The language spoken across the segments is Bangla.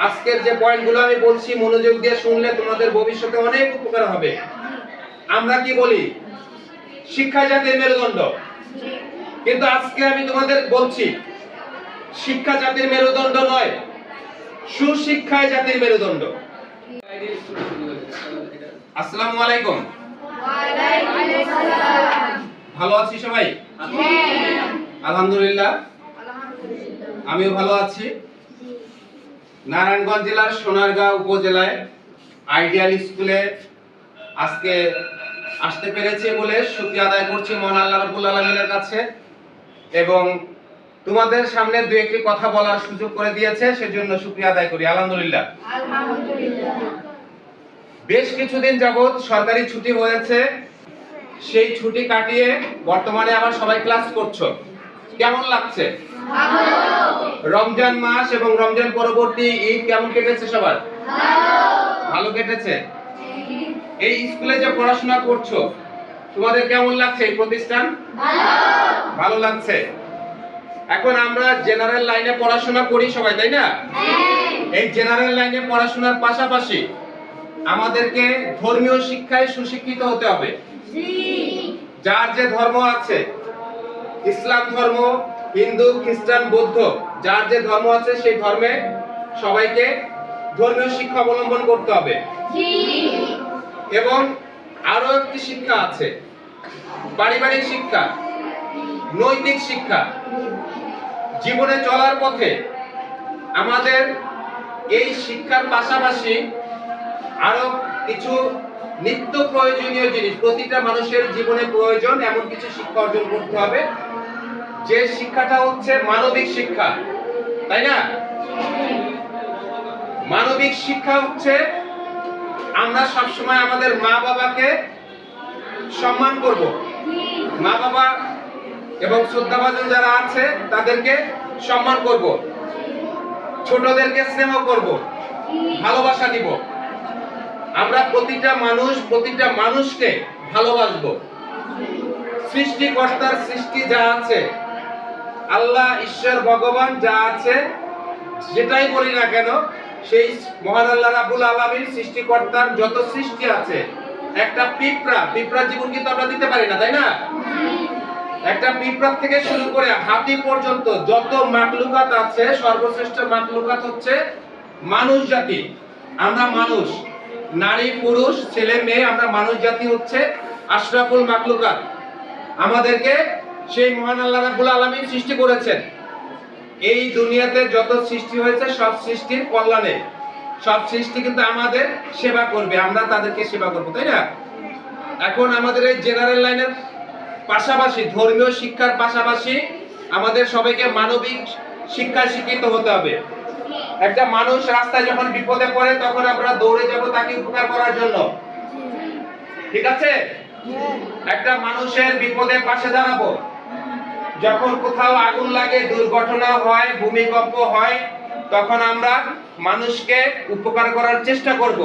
আজকের যে পয়েন্টগুলো আমি বলছি মনোযোগ দিয়ে শুনলে তোমাদের ভবিষ্যতে অনেক উপকার হবে। আমরা কি বলি? শিক্ষা জাতির মেরুদণ্ড। কিন্তু আজকে আমি তোমাদের বলছি শিক্ষা জাতির মেরুদণ্ড নয়, সুশিক্ষায় জাতির মেরুদণ্ড। আসসালামু আলাইকুম। ভালো আছি সবাই? আলহামদুলিল্লাহ, আমিও ভালো আছি। নারায়ণগঞ্জ জেলার সোনারগাঁও উপজেলায় আইডিয়াল স্কুলে আজকে আসতে পেরেছি বলে শুকরিয়া আদায় করছি মহান আল্লাহ রাব্বুল আলামিনের কাছে, এবং তোমাদের সামনে দুই একটি কথা বলার সুযোগ করে দিয়েছে সেজন্য শুকরিয়া আদায় করি। আলহামদুলিল্লাহ। বেশ কিছুদিন যাবত সরকারি ছুটি হয়েছে, সেই ছুটি কাটিয়ে বর্তমানে আবার সবাই ক্লাস করছো। কেমন লাগছে? রমজান মাস এবং রমজান পরবর্তী ঈদ কেমন কেটেছে সবার? ভালো কেটেছে। এই স্কুলে যে পড়াশোনা করছো তোমাদের কেমন লাগছে? এই প্রতিষ্ঠান ভালো লাগছে। এখন আমরা জেনারেল লাইনে পড়াশোনা করি সবাই, তাই না? এই জেনারেল লাইনে পড়াশোনার পাশাপাশি আমাদেরকে ধর্মীয় শিক্ষায় সুশিক্ষিত হতে হবে। যার যে ধর্ম আছে, ইসলাম ধর্ম, হিন্দু, খ্রিস্টান, বৌদ্ধ, যার যে ধর্ম আছে সেই ধর্মে সবাইকে ধর্মীয় শিক্ষা অবলম্বন করতে হবে। এবং আরো একটি শিক্ষা আছে, পারিবারিক শিক্ষা, নৈতিক শিক্ষা। জীবনে চলার পথে আমাদের এই শিক্ষার পাশাপাশি আরো কিছু নিত্য প্রয়োজনীয় জিনিস, প্রতিটা মানুষের জীবনে প্রয়োজন এমন কিছু শিক্ষা অর্জন করতে হবে, যে শিক্ষাটা হচ্ছে মানবিক শিক্ষা, তাই না? মানবিক শিক্ষা হচ্ছে আমরা সবসময় আমাদের মা বাবাকে সম্মান করব, মা বাবা এবং শ্রদ্ধাভাজন যারা আছে তাদেরকে সম্মান করব, ছোটদেরকে স্নেহ করব, ভালোবাসা দিব। আমরা প্রতিটা মানুষকে ভালোবাসবো। সৃষ্টিকর্তার সৃষ্টি যা আছে, আল্লাহ, ঈশ্বর, ভগবান যা আছে, যেটাই বলি না কেন, সেই মহান আল্লাহ রাব্বুল আলামিন সৃষ্টিকর্তার যত সৃষ্টি আছে, একটা পিঁপড়া জীবন কিন্তু আমরা দিতে পারি না, তাই না? একটা পিঁপড়া থেকে শুরু করে হাতি পর্যন্ত যত মাখলুকাত আছে, সর্বশ্রেষ্ঠ মাখলুকাত হচ্ছে মানুষ জাতি। আমরা মানুষ, নারী পুরুষ ছেলে মেয়ে, আমরা মানুষ জাতি হচ্ছে আশরাফুল মাখলুকাত। আমাদেরকে সেই মহান আল্লাহ রাব্বুল আলামিন সৃষ্টি করেছেন। এই দুনিয়াতে যত সৃষ্টি হয়েছে সব সৃষ্টির কল্যাণে, সব সৃষ্টি কিন্তু আমাদের সেবা করবে, আমরা তাদেরকে সেবা করব, তাই না? এখন আমাদের এই জেনারেল লাইনের পাশাপাশি, ধর্মীয় শিক্ষার পাশাপাশি আমাদের সবাইকে মানবিক শিক্ষায় শিক্ষিত হতে হবে। একটা মানুষ রাস্তায় যখন বিপদে পড়ে তখন আমরা দৌড়ে যাব তাকে উপকার করার জন্য, ঠিক আছে? একটা মানুষের বিপদে পাশে দাঁড়াবো। যখন কোথাও আগুন লাগে, দুর্ঘটনা হয়, ভূমিকম্প হয়, তখন আমরা মানুষকে উপকার করার চেষ্টা করব।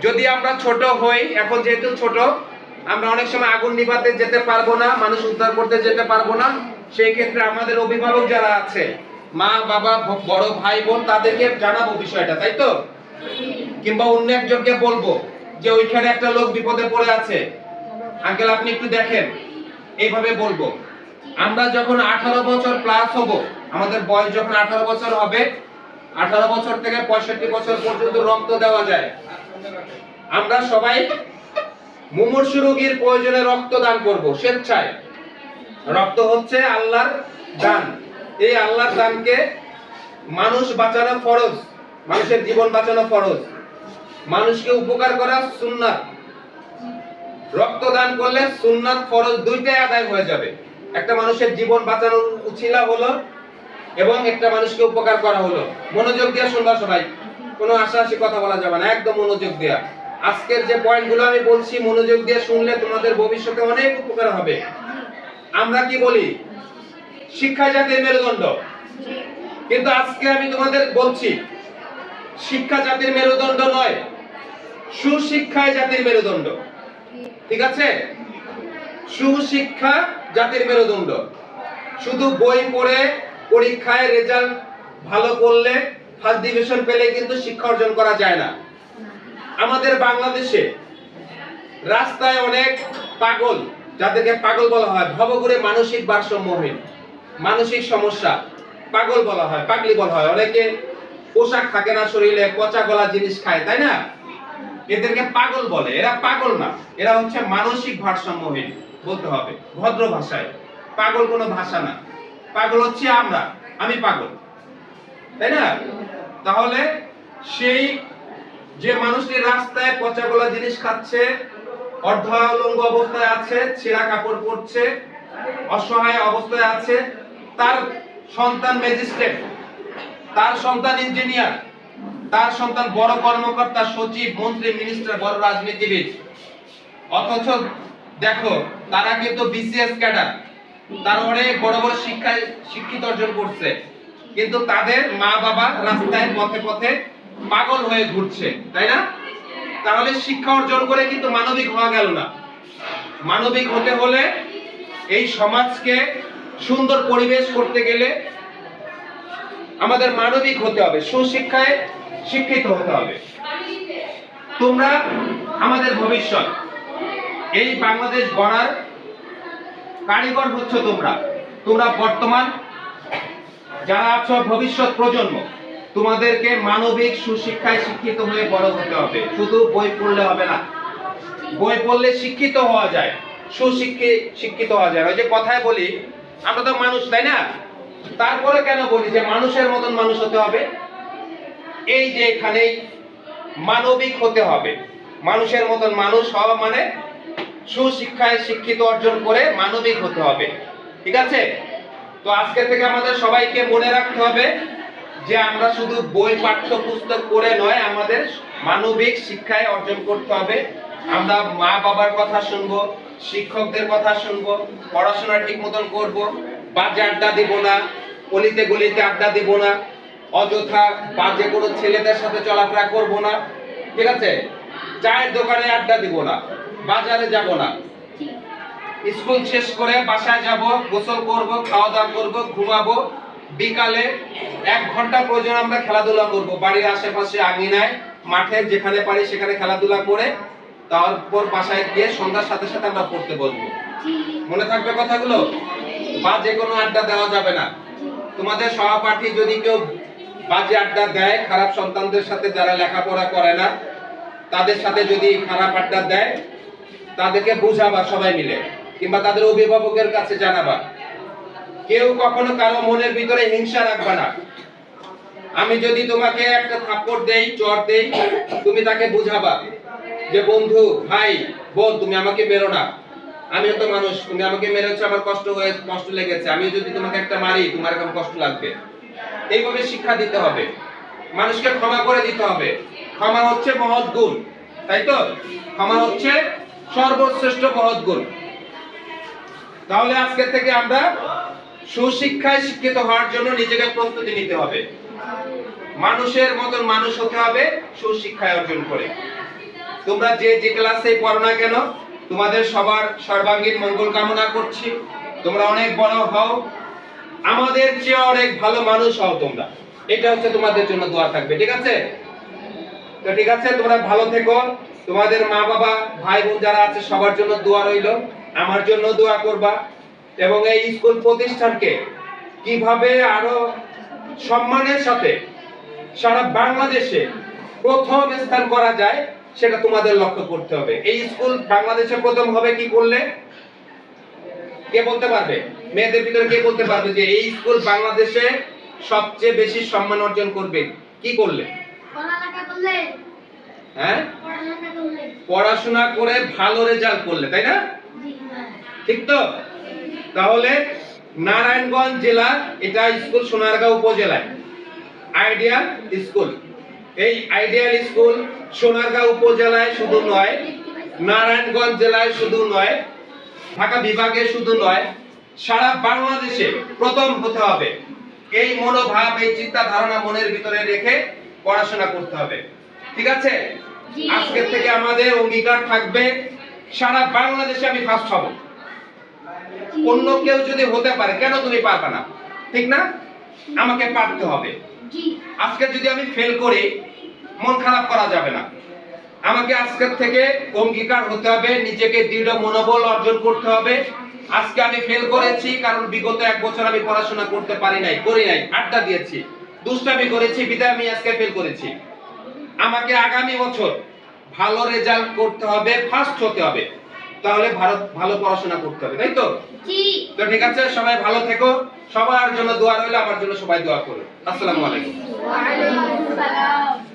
যদি আমরা ছোট হই, এখন যেহেতু ছোট, আমরা অনেক সময় আগুন নিভাতে যেতে পারবো না, মানুষ উদ্ধার করতে যেতে পারবো না, সেই ক্ষেত্রে আমাদের অভিভাবক যারা আছে, মা বাবা, বড় ভাই বোন, তাদেরকে জানাবো বিষয়টা, তাই তো? কিংবা অন্য একজনকে বলবো যে ওইখানে একটা লোক বিপদে পড়ে আছে, আঙ্কেল আপনি একটু দেখেন, এইভাবে বলবো। আমরা যখন 18 বছর প্লাস হব, আমাদের বয়স যখন 18 বছর হবে, 18 বছর থেকে 65 বছর পর্যন্ত রক্ত দেওয়া যায়। আমরা সবাই মুমূর্ষু রোগীর প্রয়োজনে রক্ত দান করব স্বেচ্ছায়। রক্ত হচ্ছে আল্লাহর দান। এই আল্লাহর দানকে মানুষ বাঁচানো ফরজ, মানুষের জীবন বাঁচানো ফরজ, মানুষকে উপকার করা সুন্নাত। রক্ত দান করলে সুন্নাত ফরজ দুইটাই আদায় হয়ে যাবে। একটা মানুষের জীবন বাঁচানোর উছিলা হলো এবং একটা মানুষকে উপকার করা হলো। মনোযোগ দিয়ে শুনবা সবাই, কোনো আশাআশি কথা বলা যাবে না, একদম মনোযোগ দেয়া। আজকের যে পয়েন্টগুলো আমি বলছি মনোযোগ দিয়ে শুনলে তোমাদের ভবিষ্যতে অনেক উপকার হবে। আমরা কি বলি? শিক্ষা জাতির মেরুদণ্ড। কিন্তু আজকে আমি তোমাদের বলছি শিক্ষা জাতির মেরুদণ্ড নয়, সুশিক্ষায় জাতির মেরুদণ্ড, ঠিক আছে? সুশিক্ষা জাতির মেরুদণ্ড। শুধু বই পড়ে পরীক্ষায় রেজাল্ট ভালো করলে ফার্স্ট ডিভিশন পেলে কিন্তু শিক্ষা অর্জন করা যায় না। আমাদের বাংলাদেশে রাস্তায় অনেক পাগল, যাদেরকে পাগল বলা হয়, ভবঘুরে মানসিক ভারসাম্যহীন, মানসিক সমস্যা, পাগল বলা হয়, পাগলি বলা হয়। অনেকে পোশাক থাকে না শরীরে, পচা গলা জিনিস খায়, তাই না? এদেরকে পাগল বলে। এরা পাগল না, এরা হচ্ছে মানসিক ভারসাম্যহীন বলতে হবে ভদ্র ভাষায়। পাগল কোনো ভাষা না, পাগল হচ্ছে আমরা, আমি পাগল, তাই না? তাহলে সেই যে মানুষটি রাস্তায় পচা গলা জিনিস খাচ্ছে, অর্ধাঙ্গ অবস্থায় আছে, ছেঁড়া কাপড় পরছে, অসহায় অবস্থায় আছে, তার সন্তান ম্যাজিস্ট্রেট, তার সন্তান ইঞ্জিনিয়ার, তার সন্তান বড় কর্মকর্তা, সচিব, মন্ত্রী, মিনিস্টার, বড় রাজনীতিবিদ, অথচ দেখো তারা কিন্তু বিসিএস ক্যাডার, তারা অনেক বড় বড় শিক্ষায় শিক্ষিত অর্জন করছে, কিন্তু তাদের মা বাবা রাস্তায় পথে পথে পাগল হয়ে ঘুরছে, তাই না? তাহলে শিক্ষা অর্জন করে কিন্তু মানবিক হওয়া গেল না। মানবিক হতে হলে এই সমাজকে সুন্দর পরিবেশ করতে গেলে আমাদের মানবিক হতে হবে, সুশিক্ষায় শিক্ষিত হতে হবে। তোমরা আমাদের ভবিষ্যৎ, এই বাংলাদেশ গড়ার কারিগর হচ্ছ তোমরা। তোমরা বর্তমান যারা আছো ভবিষ্যৎ প্রজন্ম, তোমাদেরকে মানবিক সুশিক্ষায় শিক্ষিত হয়ে বড় হতে হবে। শুধু বই পড়লে হবে না। বই পড়লে শিক্ষিত হওয়া যায়, শিক্ষিত হওয়া যায়। ওই যে কথায় বলি, আমরা তো মানুষ, তাই না? তারপরে কেন বলি যে মানুষের মতন মানুষ হতে হবে? এই যে এখানেই মানবিক হতে হবে। মানুষের মতন মানুষ হওয়া মানে সুশিক্ষায় শিক্ষিত অর্জন করে মানবিক হতে হবে, ঠিক আছে? তো আজকে থেকে আমাদের সবাইকে মনে রাখতে হবে যে আমরা শুধু বই পাঠ্যপুস্তক পড়ে নয়, আমাদের মানবিক শিক্ষায় অর্জন করতে হবে। আমরা মা বাবার কথা শুনবো, শিক্ষকদের কথা শুনবো, পড়াশোনা ঠিক মতন করবো, বাজে আড্ডা দিব না, অলিতে গলিতে আড্ডা দিব না, অযথা বাজে কোনো ছেলেদের সাথে চলাফেরা করব না, ঠিক আছে? চায়ের দোকানে আড্ডা দিব না, বাজারে যাব না, স্কুল শেষ করে বাসায় যাব, গোসল করব, খাওয়া দাওয়া করব, ঘুমাবো, বিকালে 1 ঘন্টা প্রয়োজন আমরা খেলাধুলা করব, বাড়ির আশেপাশে আঙিনায়, মাঠে, যেখানে পারি সেখানে খেলাধুলা করে তারপর বাসায় গিয়ে সন্ধ্যার সাথে সাথে আমরা পড়তে বসবো। মনে থাকবে কথাগুলো? বাজে কোনো আড্ডা দেওয়া যাবে না। তোমাদের সহপাঠী যদি কেউ বাজে আড্ডা দেয়, খারাপ সন্তানদের সাথে, যারা লেখাপড়া করে না তাদের সাথে যদি খারাপ আড্ডা দেয়, তাদেরকে বুঝাবা সবাই মিলে, কিংবা তাদের অভিভাবকের কাছে জানাবা। কেউ কখনো কারো মনের ভিতরে হিংসা রাখবা না। আমি যদি তোমাকে একটা থাপ্পড় দেই, চড় দেই, তুমি তাকে বুঝাবা যে বন্ধু, ভাই, বোন, তুমি আমাকে মেরো না, আমিও তো মানুষ, তুমি আমাকে মেরেছো, আমার কষ্ট লেগেছে, আমি যদি তোমাকে একটা মারি তোমার এরকম কষ্ট লাগবে। এইভাবে শিক্ষা দিতে হবে। মানুষকে ক্ষমা করে দিতে হবে। ক্ষমা হচ্ছে মহৎ গুণ, তাই তো? ক্ষমা হচ্ছে সর্বশ্রেষ্ঠ মহৎ গুণ। তাহলে আজকে থেকে আমরা সুশিক্ষায় শিক্ষিত হওয়ার জন্য নিজেকে প্রস্তুতি নিতে হবে। মানুষের মতন মানুষ হতে হবে সুশিক্ষায় অর্জন করে। তোমরা যে যে ক্লাসে পড়ো না কেন, তোমাদের সবার সর্বাঙ্গীন মঙ্গল কামনা করছি। তোমরা অনেক বড় হও, আমাদের চেয়ে অনেক ভালো মানুষ হও তোমরা। এটা হচ্ছে তোমাদের জন্য দোয়া থাকবে, ঠিক আছে? তো ঠিক আছে, তোমরা ভালো থেকো। তোমাদের মা বাবা, ভাই বোন যারা আছে সবার জন্য দোয়া রইল, আমার জন্য দোয়া করবা। এবং এই স্কুল প্রতিষ্ঠানকে কিভাবে আরো সম্মানের সাথে সারা বাংলাদেশে প্রথম স্থান করা যায় সেটা তোমাদের লক্ষ্য করতে হবে। এই স্কুল বাংলাদেশে প্রথম হবে কি করলে? কে বলতে পারবে? মেয়েদের ভিতরে কে বলতে পারবে যে এই স্কুল বাংলাদেশে সবচেয়ে বেশি সম্মান অর্জন করবে কি করলে? পড়ালেখা করলে। হ্যাঁ, পড়ালেখা করলে, পড়াশোনা করে ভালো রেজাল্ট করলে, তাই না? ঠিক তো? তাহলে নারায়ণগঞ্জ জেলা, এটা স্কুল সোনারগাঁও উপজেলায় আইডিয়াল স্কুল। এই আইডিয়াল স্কুল সোনারগাঁও উপজেলায় শুধু নয়, নারায়ণগঞ্জ জেলায় শুধু নয়, ঢাকা বিভাগে শুধু নয়, সারা বাংলাদেশে প্রথম হতে হবে। এই মনোভাব, এই চিন্তা ধারণা মনের ভিতরে রেখে পড়াশোনা করতে হবে, ঠিক আছে? আজকে থেকে আমাদের অঙ্গীকার থাকবে সারা বাংলাদেশে আমি ফার্স্ট হব। অন্য কেউ যদি হতে পারে, কেন তুমি পারবে না? ঠিক না? আমাকে পারতে হবে। জি। আজকে যদি আমি ফেল করি, মন খারাপ করা যাবে না। আমাকে আজকের থেকে অঙ্গীকার হতে হবে, নিজেকে দৃঢ় মনোবল অর্জন করতে হবে। আজকে আমি ফেল করেছি কারণ বিগত 1 বছর আমি পড়াশোনা করতে করি নাই, আড্ডা দিয়েছি, দুষ্টামি করেছি, বিধায় আমি আজকে ফেল করেছি। আমাকে আগামী বছর ভালো রেজাল্ট করতে হবে, ফার্স্ট হতে হবে, তাহলে ভালো পড়াশোনা করতে হবে, তাই তো? জি। তো ঠিক আছে, সবাই ভালো থেকো, সবার জন্য দোয়া রইল, আমার জন্য সবাই দোয়া করো। আসসালামু আলাইকুম। ওয়া আলাইকুম সালাম।